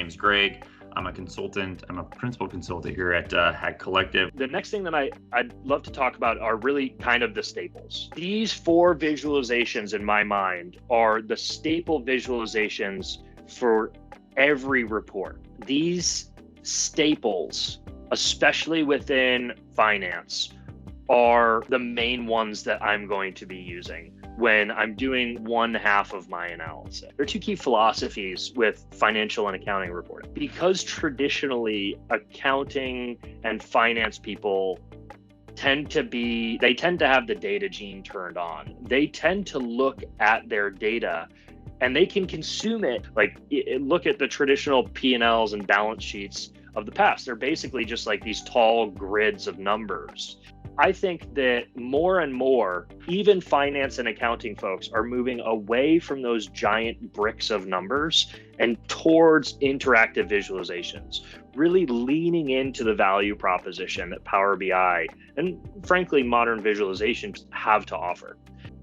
name's Greg. I'm a consultant. I'm a principal consultant here at Collectiv. The next thing that I'd love to talk about are really kind of the staples. These 4 visualizations in my mind are the staple visualizations for every report. These staples, especially within finance, are the main ones that I'm going to be using when I'm doing one half of my analysis. There are 2 key philosophies with financial and accounting reporting. Because traditionally accounting and finance people tend to have the data gene turned on. They tend to look at their data and they can consume it. Like, look at the traditional P&Ls and balance sheets of the past. They're basically just like these tall grids of numbers. I think that more and more, even finance and accounting folks are moving away from those giant bricks of numbers and towards interactive visualizations, really leaning into the value proposition that Power BI and frankly, modern visualizations have to offer.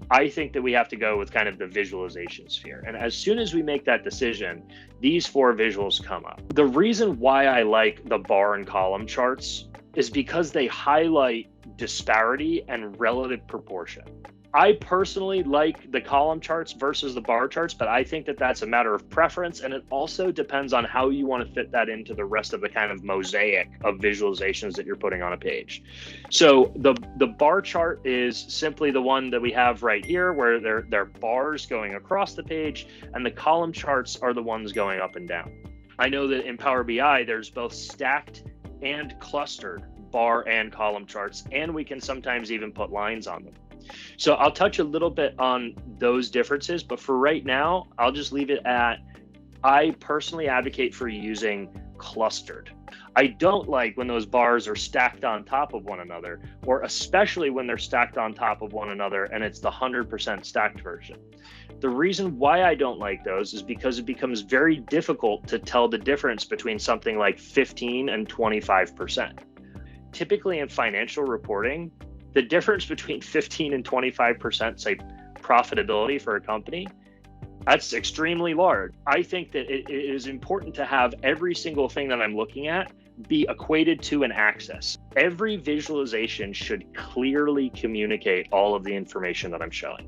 I think that we have to go with kind of the visualization sphere. And as soon as we make that decision, these 4 visuals come up. The reason why I like the bar and column charts is because they highlight disparity and relative proportion. I personally like the column charts versus the bar charts, but I think that that's a matter of preference. And it also depends on how you want to fit that into the rest of the kind of mosaic of visualizations that you're putting on a page. So the bar chart is simply the one that we have right here, where they're bars going across the page, and the column charts are the ones going up and down. I know that in Power BI, there's both stacked and clustered bar and column charts, and we can sometimes even put lines on them. So I'll touch a little bit on those differences, but for right now, I'll just leave it at, I personally advocate for using clustered. I don't like when those bars are stacked on top of one another, or especially when they're stacked on top of one another and it's the 100% stacked version. The reason why I don't like those is because it becomes very difficult to tell the difference between something like 15 and 25%. Typically in financial reporting, the difference between 15 and 25%, say, profitability for a company, that's extremely large. I think that it is important to have every single thing that I'm looking at be equated to an axis. Every visualization should clearly communicate all of the information that I'm showing.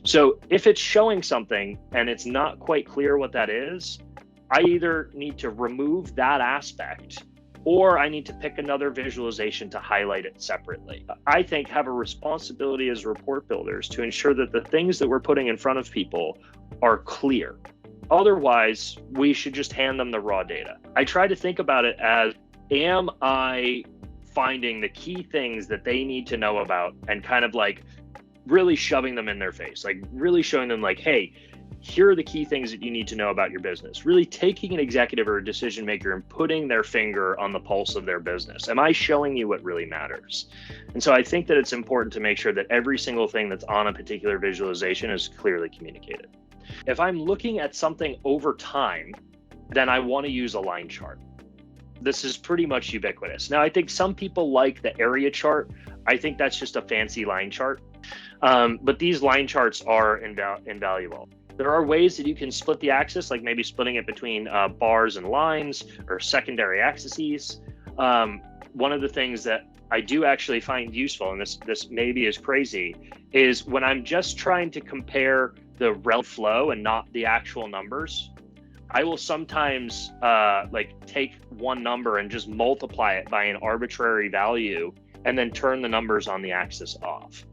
So if it's showing something and it's not quite clear what that is, I either need to remove that aspect or I need to pick another visualization to highlight it separately. I think have a responsibility as report builders to ensure that the things that we're putting in front of people are clear. Otherwise, we should just hand them the raw data. I try to think about it as, am I finding the key things that they need to know about and kind of like really shoving them in their face, like really showing them like, hey, here are the key things that you need to know about your business. Really taking an executive or a decision maker and putting their finger on the pulse of their business. Am I showing you what really matters? And so I think that it's important to make sure that every single thing that's on a particular visualization is clearly communicated. If I'm looking at something over time, then I want to use a line chart. This is pretty much ubiquitous. Now, I think some people like the area chart. I think that's just a fancy line chart. But these line charts are invaluable. There are ways that you can split the axis, like maybe splitting it between bars and lines or secondary axes. One of the things that I do actually find useful, and this maybe is crazy, is when I'm just trying to compare the relative flow and not the actual numbers, I will sometimes take one number and just multiply it by an arbitrary value and then turn the numbers on the axis off.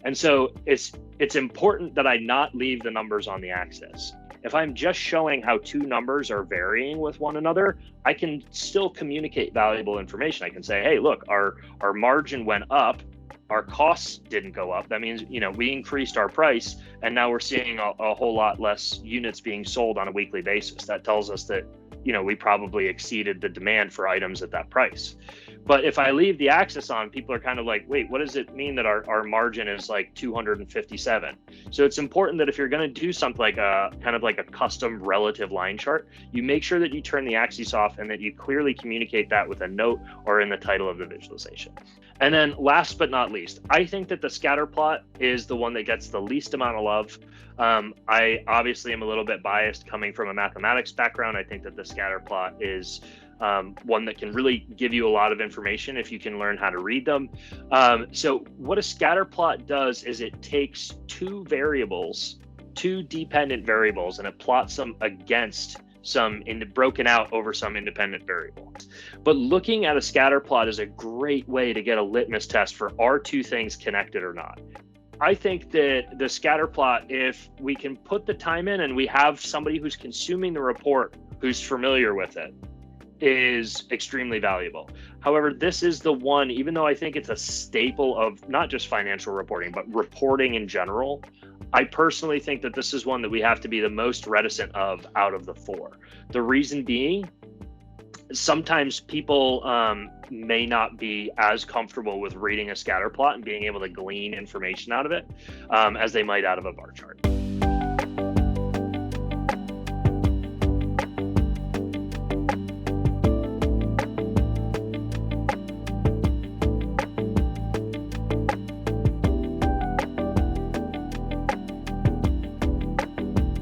And so it's important that I not leave the numbers on the axis. If I'm just showing how 2 numbers are varying with one another, I can still communicate valuable information. I can say, hey, look, our margin went up, our costs didn't go up. That means, we increased our price and now we're seeing a whole lot less units being sold on a weekly basis. That tells us that, we probably exceeded the demand for items at that price. But if I leave the axis on, people are kind of like, wait, what does it mean that our margin is like 257? So it's important that if you're going to do something like a kind of like a custom relative line chart, you make sure that you turn the axis off and that you clearly communicate that with a note or in the title of the visualization. And then last but not least, I think that the scatter plot is the one that gets the least amount of love. I obviously am a little bit biased coming from a mathematics background. I think that the scatter plot is one that can really give you a lot of information if you can learn how to read them. So what a scatter plot does is it takes two dependent variables, and it plots them against broken out over some independent variable. But looking at a scatter plot is a great way to get a litmus test for, are two things connected or not? I think that the scatter plot, if we can put the time in and we have somebody who's consuming the report who's familiar with it, is extremely valuable. However, this is the one, even though I think it's a staple of not just financial reporting, but reporting in general, I personally think that this is one that we have to be the most reticent of out of the four. The reason being, sometimes people may not be as comfortable with reading a scatter plot and being able to glean information out of it as they might out of a bar chart.